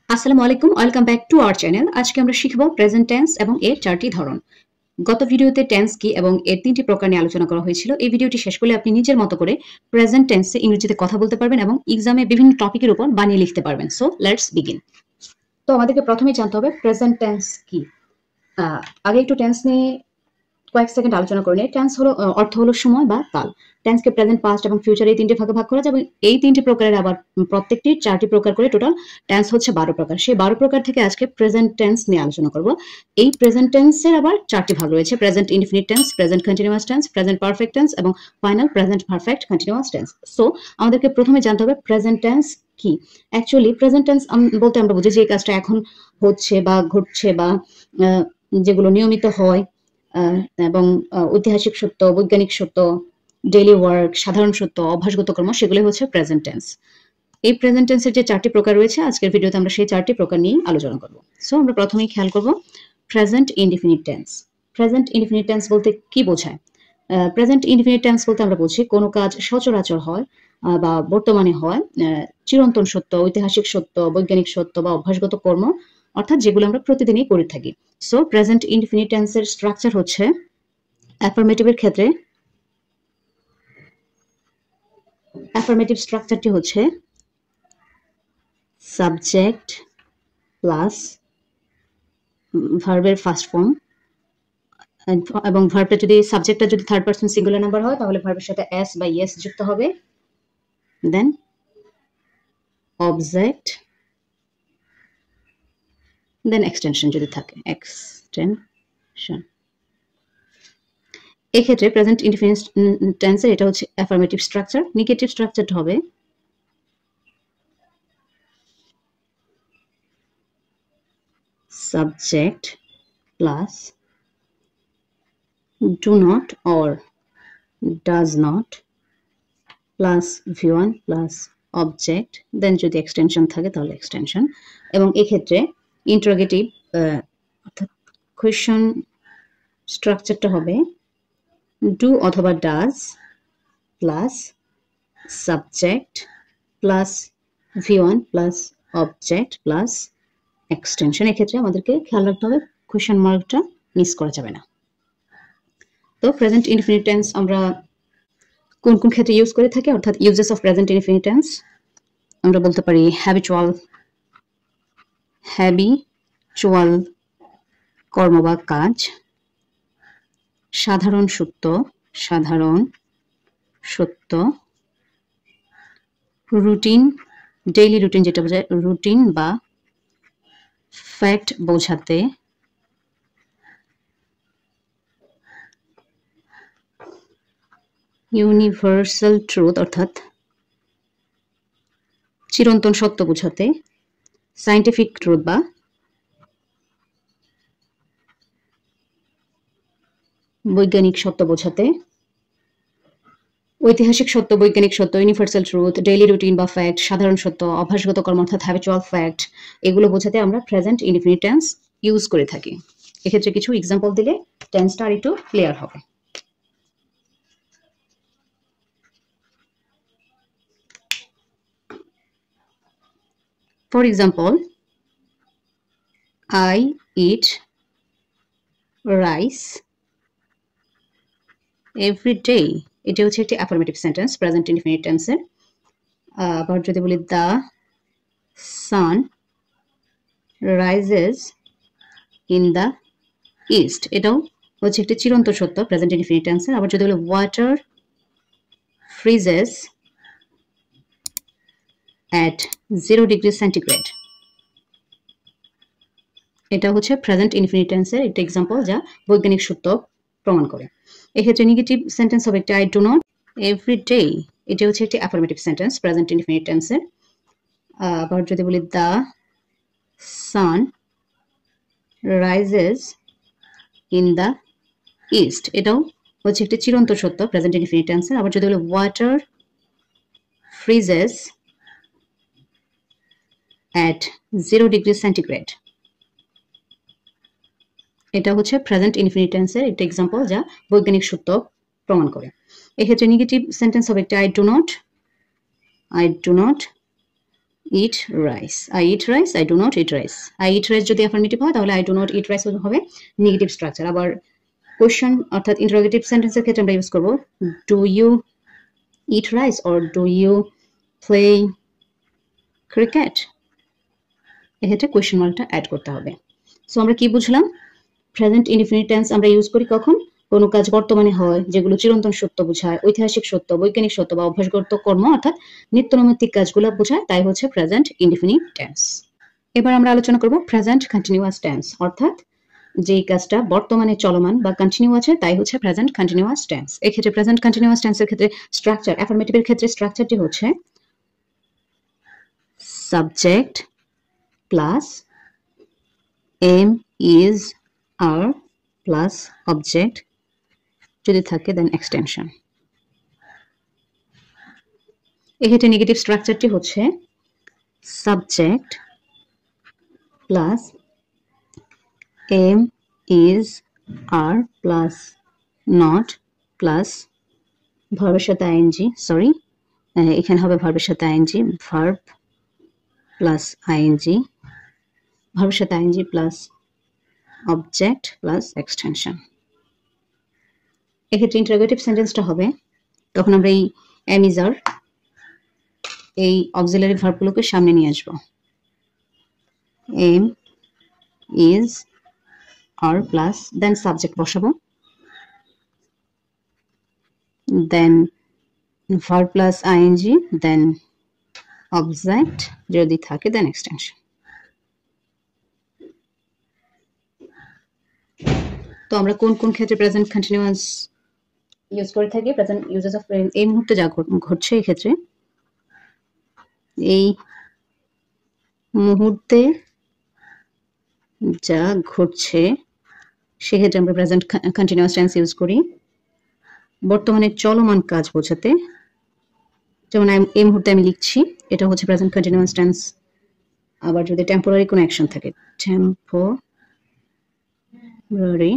আসসালামু আলাইকুম, welcome back to our channel. আজকে আমরা শিখব প্রেজেন্ট টেন্স এবং এর চারটি ধরন। গত ভিডিওতে টেন্স কি এবং এর তিনটি প্রকার নিয়ে আলোচনা করা হয়েছিল। এই ভিডিওটি শেষ করলে আপনি নিজের মতো করে প্রেজেন্ট টেন্সে ইংরেজিতে কথা বলতে পারবেন এবং এক্সামে বিভিন্ন টপিকের উপর বানিয়ে লিখতে পারবেন। So let's begin. তো আমাদেরকে প্রথমেই জানতে হবে প্রেজেন্ট টেন্স কি। আগে একটু টেন্স নিয়ে কয়েক সেকেন্ড আলোচনা করে নিই। টেন্স হলো অর্থ হলো সময় বা কাল। টেন্সকে প্রেজেন্ট, পাস্ট এবং ফিউচার এই তিনটে ভাগে ভাগ করা যাবে। এই তিনটি প্রকারের আবার প্রত্যেকটি চারটি প্রকার করে টোটাল টেন্স হচ্ছে 12 প্রকার। সেই 12 প্রকার থেকে আজকে প্রেজেন্ট টেন্স নিয়ে আলোচনা করব। এই প্রেজেন্ট টেন্সের আবার চারটি ভাগ রয়েছে: present indefinite tense, present continuous tense, present perfect tense এবং final present perfect continuous tense. So আমাদেরকে প্রথমে জানতে হবে প্রেজেন্ট টেন্স কি। অ্যাকচুয়ালি প্রেজেন্ট টেন্স বলতে আমরা বুঝি যে এই কাজটা এখন হচ্ছে বা ঘটছে বা যেগুলো নিয়মিত হয় এবং ঐতিহাসিক সত্য, বৈজ্ঞানিক সত্য, ডেইলি ওয়ার্ক, সাধারণ সত্য, অভ্যাসগত কর্ম, সেগুলো হচ্ছে প্রেজেন্ট টেন্স। এই প্রেজেন্ট টেন্সের যে চারটি প্রকার রয়েছে, আজকের ভিডিওতে আমরা সেই চারটি প্রকার নিয়ে আলোচনা করব। সো আমরা প্রথমেই খেয়াল করব present indefinite tense. Present indefinite tense বলতে কি বোঝায়? প্রেজেন্ট ইনডিফিনিট টেন্স বলতে আমরা বুঝি কোনো কাজ সচরাচর হয় বা বর্তমানে হয়, চিরন্তন সত্য, ঐতিহাসিক সত্য, বৈজ্ঞানিক সত্য বা অভ্যাসগত কর্ম, অর্থাৎ যেগুলো আমরা প্রতিদিনই করে থাকি। সো প্রেজেন্ট ইনডিফিনিট টেন্সের স্ট্রাকচার হচ্ছে অ্যাফার্মেটিভের ক্ষেত্রে অ্যাফার্মেটিভ স্ট্রাকচারটি হচ্ছে সাবজেক্ট প্লাস ভার্বের ফার্স্ট ফর্ম, এবং ভার্বটা যদি সাবজেক্টটা যদি থার্ড পারসন সিঙ্গুলার নাম্বার হয় তাহলে ভার্বের সাথে এস বা ইয়েস যুক্ত হবে, দেন অবজেক্ট, দেন এক্সটেনশন যদি থাকে, এক্সটেনশন। এক্ষেত্রে প্রেজেন্ট ইনডিফিনিট টেন্সের এটা হচ্ছে অ্যাফার্মেটিভ স্ট্রাকচার। নেগেটিভ স্ট্রাকচারটা হবে subject plus do not or does not plus V1 plus object, then যদি এক্সটেনশন থাকে তাহলে এক্সটেনশন। এবং এক্ষেত্রে ইন্টারোগেটিভ অর্থাৎ কোয়েশ্চন স্ট্রাকচারটা হবে ডু অথবা does plus subject plus V1 plus object plus extension. এক্ষেত্রে আমাদেরকে খেয়াল রাখতে হবে কোয়েশ্চন মার্কটা মিস করা যাবে না। তো প্রেজেন্ট ইনডিফিনিট টেন্স আমরা কোন কোন ক্ষেত্রে ইউজ করে থাকি, অর্থাৎ uses of present indefinite tense আমরা বলতে পারি হ্যাবিচুয়াল কর্ম বা কাজ, সাধারণ সত্য, রুটিন, ডেইলি রুটিন যেটা বোঝায় রুটিন বা ফ্যাক্ট বোঝাতে, ইউনিভার্সাল ট্রুথ অর্থাৎ চিরন্তন সত্য বোঝাতে, সায়েন্টিফিক ট্রুথ বা বৈজ্ঞানিক সত্য বোঝাতে, ঐতিহাসিক সত্য, বৈজ্ঞানিক সত্য, ইউনিভার্সাল ট্রুথ, ডেইলি রুটিন বা ফ্যাক্ট, সাধারণ সত্য, অভ্যাসগত কর্ম অর্থাৎ হ্যাবিচুয়াল ফ্যাক্ট, এগুলো বোঝাতে আমরা প্রেজেন্ট ইনডিফিনিট টেন্স ইউজ করে থাকি। এক্ষেত্রে কিছু এক্সাম্পল দিলে টেন্সটা আর একটু ক্লিয়ার হবে। For example, I eat rice every day. এটা হচ্ছে একটি অ্যাফার্মেটিভ সেন্টেন্স প্রেজেন্ট ইনডিফিনিট টেন্সের। আবার যদি বলি the sun rises in the east, এটাও হচ্ছে একটি চিরন্তন সত্য প্রেজেন্ট ইনডিফিনিট টেন্সের। আবার যদি বলি water freezes at 0 degree centigrade, এটা হচ্ছে প্রেজেন্ট ইনডিফিনিট টেন্সের একটা এক্সাম্পল যা বৈজ্ঞানিক সত্য প্রমাণ করে। এক্ষেত্রে নেগেটিভ সেন্টেন্স হবে একটা I do not every day, এটা হচ্ছে একটি অ্যাফার্মেটিভ সেন্টেন্স প্রেজেন্ট ইনডিফিনিট টেন্সের। আবার যদি বলি the sun rises in the east, এটাও হচ্ছে একটি চিরন্তন সত্য প্রেজেন্ট ইনডিফিনিট টেন্সের। আবার যদি বলি water freezes at 0 degree centigrade, এটা হচ্ছে প্রেজেন্ট ইনডিফিনিট টেন্সের একটা এক্সাম্পল যা বৈজ্ঞানিক সত্য প্রমাণ করে। এক্ষেত্রে নেগেটিভ সেন্টেন্স হবে একটা I do not eat rice. I eat rice. I do not eat rice. I eat rice যদি অ্যাফার্মেটিভ হয় তাহলে I do not eat rice হবে নেগেটিভ স্ট্রাকচার। আবার কোশ্চেন অর্থাৎ ইন্টারোগেটিভ সেন্টেন্সের ক্ষেত্রে আমরা ইউজ করব do you eat rice or do you play cricket? এক্ষেত্রে কোয়েশ্চেন মার্কটা অ্যাড করতে হবে। সো আমরা কি বুঝলাম? প্রেজেন্ট ইনডিফিনিট টেন্স আমরা ইউজ করি কখন? কোনো কাজ বর্তমানে হয় যেগুলো চিরন্তন সত্য বোঝায়, ঐতিহাসিক সত্য, বৈজ্ঞানিক সত্য বা অভ্যাসগত কর্ম অর্থাৎ নিত্যনৈমিত্তিক কাজগুলো বোঝায়, তাই হচ্ছে প্রেজেন্ট ইনডিফিনিট টেন্স। এবার আমরা আলোচনা করব প্রেজেন্ট কন্টিনিউয়াস টেন্স, অর্থাৎ যেই কাজটা বর্তমানে চলমান বা কন্টিনিউ আছে তাই হচ্ছে প্রেজেন্ট কন্টিনিউয়াস টেন্স। এক্ষেত্রে প্রেজেন্ট কন্টিনিউয়াস টেন্সের ক্ষেত্রে স্ট্রাকচার, অ্যাফার্মেটিভের ক্ষেত্রে স্ট্রাকচারটি হচ্ছে subject plus am is are plus object যদি থাকে দেন এক্সটেনশন। এক্ষেত্রে নেগেটিভ স্ট্রাকচারটি হচ্ছে subject plus am is are plus not plus ভার্বের সাথে ing, সরি এখানে হবে ভার্বের সাথে ing, ভার্ব প্লাস ing, ভার্বের সাথে ing plus object plus extension. এক্ষেত্রে ইন্টারোগেটিভ সেন্টেন্সটা হবে তখন আমরা এই am is are এই অক্সিলারি ভার্বগুলোকে সামনে নিয়ে আসবো। am is are plus then subject বসাবো, then verb plus ing, then object যদি থাকে দেন এক্সটেনশন। তো আমরা কোন কোন ক্ষেত্রে প্রেজেন্ট কন্টিনিউয়াস ইউজ করে থাকি? প্রেজেন্ট ইউজেস অফ এই মুহূর্তে যা ঘটছে, এই ক্ষেত্রে এই মুহূর্তে যা ঘটছে সেক্ষেত্রে আমরা প্রেজেন্ট কন্টিনিউয়াস টেন্স ইউজ করি বর্তমানে চলমান কাজ বোঝাতে। যেমন এই মুহূর্তে আমি লিখছি, এটা হচ্ছে প্রেজেন্ট কন্টিনিউয়াস টেন্স। আবার যদি টেম্পোরারি কোনো অ্যাকশন থাকে, টেম্পোরারি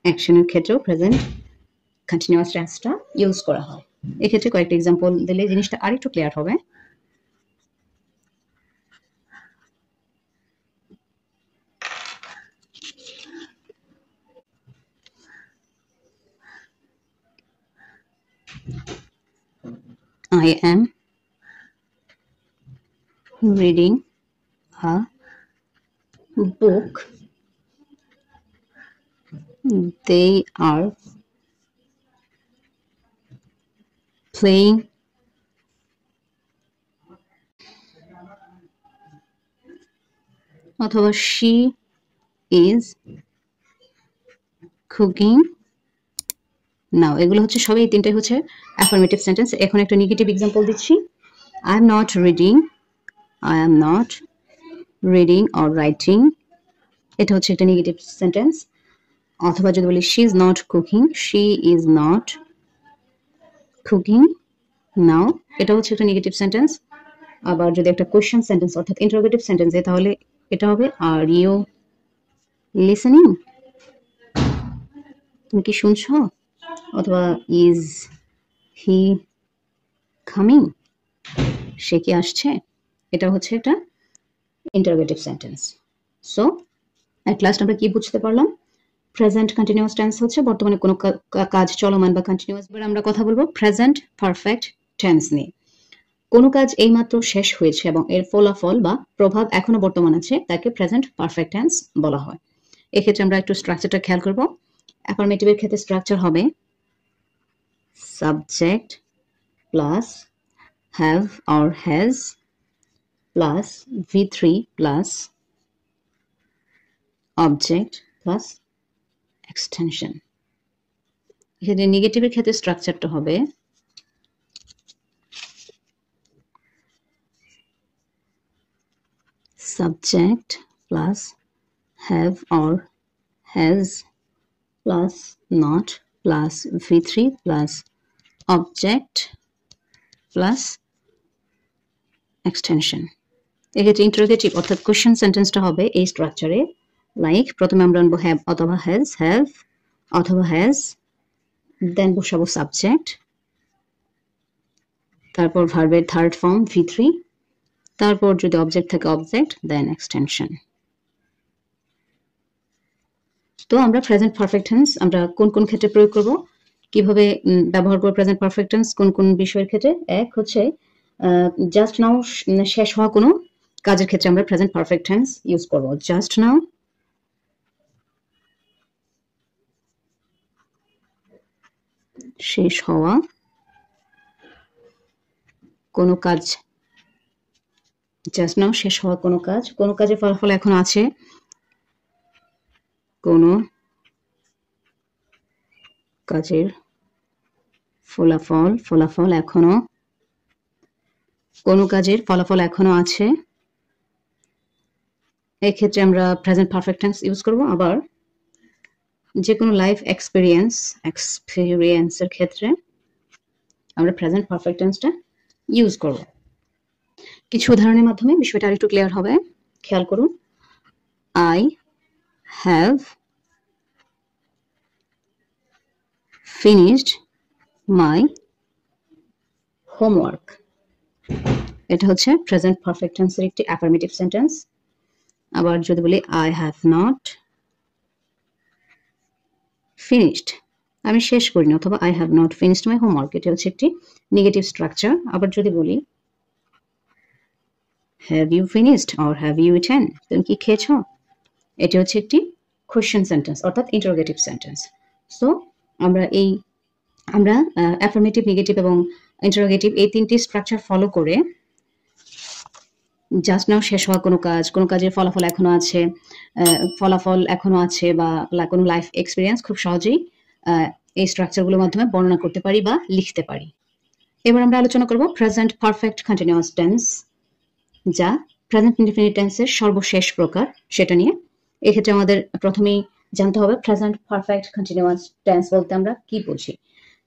অ্যাকশনের ক্ষেত্রেও প্রেজেন্ট কন্টিনিউয়াস টেন্সটা ইউজ করা হয়। এক্ষেত্রে কয়েকটা এক্সাম্পল দিলে জিনিসটা আরেকটু ক্লিয়ার হবে। I am reading a book. They are playing অথবা she is cooking now। এগুলো হচ্ছে সবই, এই তিনটাই হচ্ছে অ্যাফার্মেটিভ সেন্টেন্স। এখন একটা নেগেটিভ এক্সাম্পল দিচ্ছি। I am not reading or writing, এটা হচ্ছে একটা নেগেটিভ সেন্টেন্স। অথবা যদি বলি she is not cooking now, এটা হচ্ছে একটা নেগেটিভ সেন্টেন্স। আবার যদি একটা কোয়েশ্চেন সেন্টেন্স অর্থাৎ ইন্টারোগেটিভ সেন্টেন্স তাহলে এটা হবে are you listening, তুমি কি শুনছো? অথবা is he coming, সে কি আসছে? এটা হচ্ছে একটা interrogative sentence. So at last আমরা কি বুঝতে পারলাম? প্রেজেন্ট কন্টিনিউয়াস টেন্স হচ্ছে বর্তমানে কোনো কাজ চলমান বা কন্টিনিউয়াস। এবার আমরা কথা বলবো প্রেজেন্ট পারফেক্ট টেন্স নিয়ে। কোনো কাজ এইমাত্র শেষ হয়েছে এবং এর ফলাফল বা প্রভাব এখনো বর্তমান আছে, তাকে প্রেজেন্ট পারফেক্ট টেন্স বলা হয়। এক্ষেত্রে আমরা একটু স্ট্রাকচারটা খেয়াল করব। অ্যাফার্মেটিভের ক্ষেত্রে স্ট্রাকচার হবে subject plus have or has plus V3 plus object plus extension. এক্ষেত্রে নেগেটিভের ক্ষেত্রে স্ট্রাকচারটা হবে subject plus have or has plus not plus V3 plus object plus extension। এক্ষেত্রে ইন্টারোগেটিভ অর্থাৎ কোয়েশ্চেন সেন্টেন্সটা হবে এই স্ট্রাকচারে, লাইক প্রথমে আমরা আনবো হ্যাভ অথবা হ্যাভ অথবা হ্যাজ, দেন বসাবো সাবজেক্ট, তারপর ভার্বের থার্ড ফর্ম V3, তারপর যদি অবজেক্ট থাকে অবজেক্ট, দেন এক্সটেনশন। তো আমরা প্রেজেন্ট পারফেক্ট টেন্স আমরা কোন কোন ক্ষেত্রে প্রয়োগ করব, কিভাবে ব্যবহার করব প্রেজেন্ট পারফেক্ট টেন্স কোন কোন বিষয়ের ক্ষেত্রে? এক হচ্ছে জাস্ট নাও শেষ হওয়া কোনো কাজের ক্ষেত্রে আমরা প্রেজেন্ট পারফেক্ট টেন্স ইউজ করব। জাস্ট নাও শেষ হওয়া কোনো কাজ, জাস্ট নাও শেষ হওয়া কোনো কাজ, কোনো কাজের ফলাফল এখন আছে, কোনো কাজের ফলাফল এখনো, কোনো কাজের ফলাফল এখনো আছে, এক্ষেত্রে আমরা প্রেজেন্ট পারফেক্ট টেন্স ইউজ করব। আবার যে কোনো লাইফ এক্সপিরিয়েন্সের ক্ষেত্রে আমরা প্রেজেন্ট পারফেক্ট টেন্সটা ইউজ করব। কিছু উদাহরণের মাধ্যমে বিষয়টা আরেকটু ক্লিয়ার হবে। খেয়াল করুন, I have finished my homework. এটা হচ্ছে প্রেজেন্ট পারফেক্ট টেন্সের একটি অ্যাফার্মেটিভ সেন্টেন্স। আবার যদি বলি I have not finished, আমি শেষ করিনি, অথবা I have not finished my homework, এটা হচ্ছে একটি নেগেটিভ স্ট্রাকচার। আবার যদি বলি have you finished or have you eaten, তুমি কি খেয়েছো, এটা হচ্ছে একটি কোয়েশ্চেন সেন্টেন্স অর্থাৎ ইন্টারোগেটিভ সেন্টেন্স। সো আমরা অ্যাফার্মেটিভ, নেগেটিভ এবং ইন্টারোগেটিভ এই তিনটি স্ট্রাকচার ফলো করে জাস্ট নাও শেষ হওয়া কোনো কাজ, কোনো কাজের ফলাফল এখনো আছে বা কোনো লাইফ এক্সপিরিয়েন্স খুব সহজেই এই স্ট্রাকচারগুলোর মাধ্যমে বর্ণনা করতে পারি বা লিখতে পারি। এবার আমরা আলোচনা করব প্রেজেন্ট পারফেক্ট কন্টিনিউয়াস টেন্স, যা প্রেজেন্ট ইনডিফিনিট টেন্সের সর্বশেষ প্রকার, সেটা নিয়ে। এক্ষেত্রে আমাদের প্রথমেই জানতে হবে প্রেজেন্ট পারফেক্ট কন্টিনিউয়াস টেন্স বলতে আমরা কি বুঝি।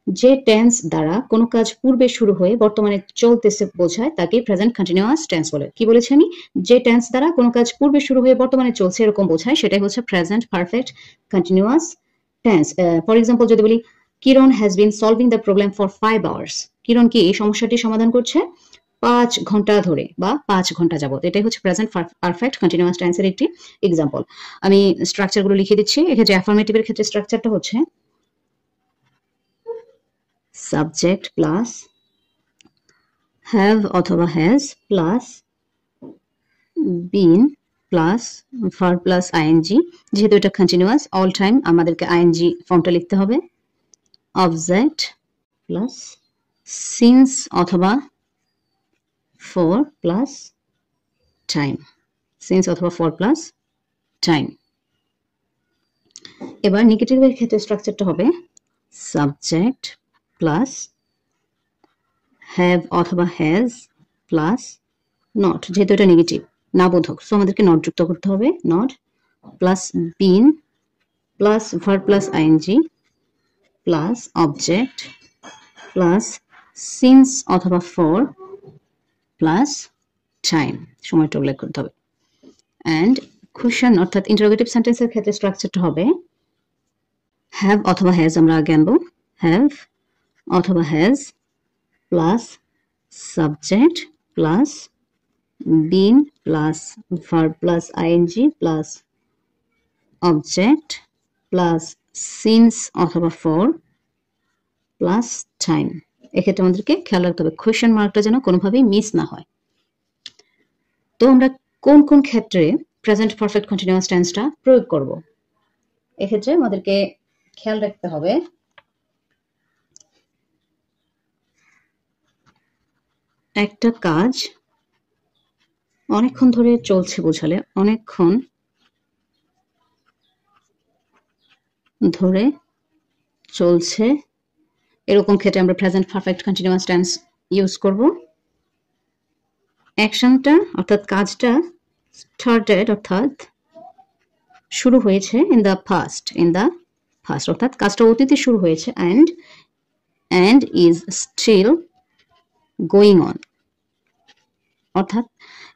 যে টেন্স দ্বারা কোনো কাজ পূর্বে শুরু হয়ে বর্তমানে চলতেছে বোঝায় তাকে প্রেজেন্ট কন্টিনিউয়াস টেন্স বলে। কি বলেছি আমি? যে টেন্স দ্বারা কোনো কাজ পূর্বে শুরু হয়ে বর্তমানে চলছে এরকম বোঝায়, সেটাই হচ্ছে present perfect continuous tense. For example যদি বলি Kiran has been solving the problem for 5 hours, Kiran কি এই সমস্যাটি সমাধান করছে 5 ঘন্টা ধরে বা 5 ঘন্টা যাবত, এটাই হচ্ছে প্রেজেন্ট পারফেক্ট কন্টিনিউয়াস টেন্সের একটি এক্সাম্পল। আমি স্ট্রাকচারগুলো লিখে দিচ্ছি। এক্ষেত্রে অ্যাফার্মেটিভের ক্ষেত্রে স্ট্রাকচারটা হচ্ছে সাবজেক্ট প্লাস হ্যাভ অথবা has plus been plus verb plus ING, যেহেতু এটা কন্টিনিউয়াস অল টাইম আমাদেরকে আইএনজি ফর্মটা লিখতে হবে। অবজেক্ট প্লাস সিন্স অথবা ফর প্লাস টাইম, সিন্স অথবা ফর প্লাস টাইম। এবার নেগেটিভের ক্ষেত্রে স্ট্রাকচারটা হবে সাবজেক্ট প্লাস হ্যাভ অথবা হ্যাজ প্লাস নট, যেহেতু এটা নেগেটিভ না বোধক, সো আমাদেরকে নট যুক্ত করতে হবে। Not plus been plus verb plus ING plus object plus since অথবা ফর প্লাস টাইম, সময়টা উল্লেখ করতে হবে। অ্যান্ড কোয়েশ্চেন অর্থাৎ ইন্টারোগেটিভ সেন্টেন্সের ক্ষেত্রে স্ট্রাকচারটা হবে হ্যাভ অথবা হ্যাজ, আমরা আগে আনবো হ্যাভ অথবা has plus subject plus been plus verb plus ING plus object plus since অথবা ফর প্লাস টাইম। এক্ষেত্রে আমাদেরকে খেয়াল রাখতে হবে কোয়েশ্চেন মার্কটা যেন কোনোভাবেই মিস না হয়। তো আমরা কোন কোন ক্ষেত্রে প্রেজেন্ট পারফেক্ট কন্টিনিউয়াস টেন্সটা প্রয়োগ করব, এক্ষেত্রে আমাদেরকে খেয়াল রাখতে হবে একটা কাজ অনেকক্ষণ ধরে চলছে বোঝালে, অনেকক্ষণ ধরে চলছে এরকম ক্ষেত্রে আমরা present perfect continuous tense use করব। অ্যাকশনটা অর্থাৎ কাজটা স্টার্টেড অর্থাৎ শুরু হয়েছে ইন দ্য ফার্স্ট অর্থাৎ কাজটা অতীতে শুরু হয়েছে and is still going on, অর্থাৎ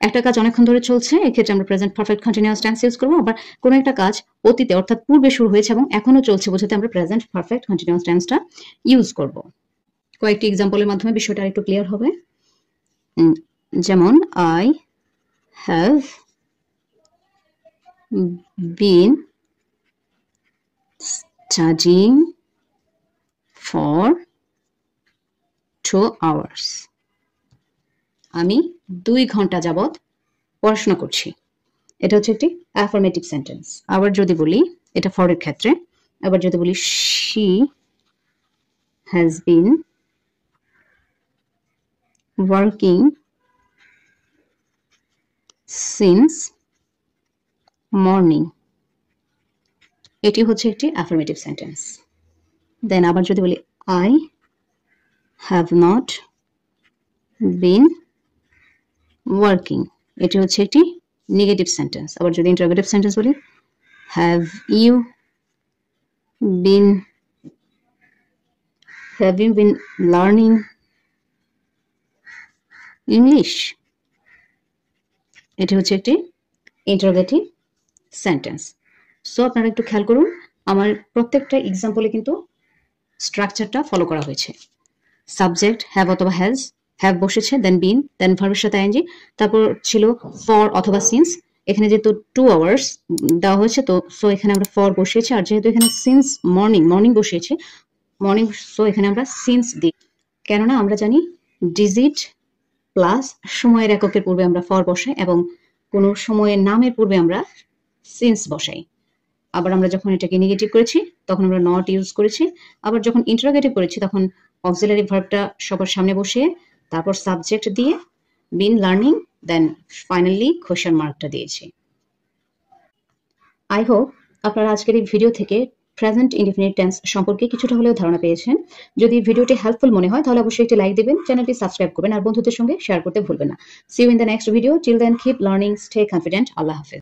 একটা কাজ অনেকক্ষণ ধরে চলছে, এক্ষেত্রে আমরা present perfect continuous tense use করব। আবার কোনো একটা কাজ অতীতে অর্থাৎ পূর্বে শুরু হয়েছে এবং এখনো চলছে বোঝাতে আমরা প্রেজেন্ট পারফেক্ট কন্টিনিউয়াস টেন্সটা ইউজ করব। কয়েকটি এক্সাম্পলের মাধ্যমে বিষয়টা আরেকটু ক্লিয়ার হবে। যেমন I have been studying for 2 hours. আমি 2 ঘন্টা যাবত পড়াশোনা করছি। এটা হচ্ছে একটি অ্যাফার্মেটিভ সেন্টেন্স। আবার যদি বলি, এটা ফর এর ক্ষেত্রে, আবার যদি বলি she has been working since morning, এটি হচ্ছে একটি অ্যাফার্মেটিভ সেন্টেন্স। দেন আবার যদি বলি I have not been working, এটি হচ্ছে একটি নেগেটিভ সেন্টেন্স। আবার যদি ইন্টারোগেটিভ সেন্টেন্স বলি have you been learning English, এটি হচ্ছে একটি ইন্টারোগেটিভ সেন্টেন্স। সো আপনারা একটু খেয়াল করুন, আমার প্রত্যেকটা এক্সাম্পলে কিন্তু স্ট্রাকচারটা ফলো করা হয়েছে। সাবজেক্ট হ্যাভ অথবা হ্যাজ, হ্যাভ বসেছে, দেন বিন, দেন ভার্বের সাথে আইএনজি, তারপর ছিল ফর অথবা সিন্স। এখানে যেহেতু 2 আওয়ার্স দেওয়া হয়েছে, তো সো এখানে আমরা ফর বসিয়েছি, আর যেহেতু এখানে সিন্স মর্নিং বসিয়েছে, মর্নিং, সো এখানে আমরা সিন্স দিই। কেননা আমরা জানি ডিজিট প্লাস সময়ের এককের পূর্বে আমরা ফর বসাই এবং কোনো সময়ের নামের পূর্বে আমরা সিন্স বসাই। আবার আমরা যখন এটাকে নেগেটিভ করেছি তখন আমরা নট ইউজ করেছি। আবার যখন ইন্টারোগেটিভ করেছি তখন অক্সিলারি ভার্বটা সবার সামনে বসিয়ে তারপর সাবজেক্ট দিয়ে been learning, then finally question মার্কটা দিয়েছি। আই হোপ আপনারা আজকের এই ভিডিও থেকে প্রেজেন্ট ইনডিফিনিট টেন্স সম্পর্কে কিছুটা হলেও ধারণা পেয়েছেন। যদি ভিডিওটি হেল্পফুল মনে হয় তাহলে অবশ্যই একটি লাইক দিবেন, চ্যানেলটি সাবস্ক্রাইব করবেন আর বন্ধুদের সঙ্গে শেয়ার করতে ভুলবেন না। See you in the next video. Till then keep learning, stay confident. আল্লাহ হাফেজ।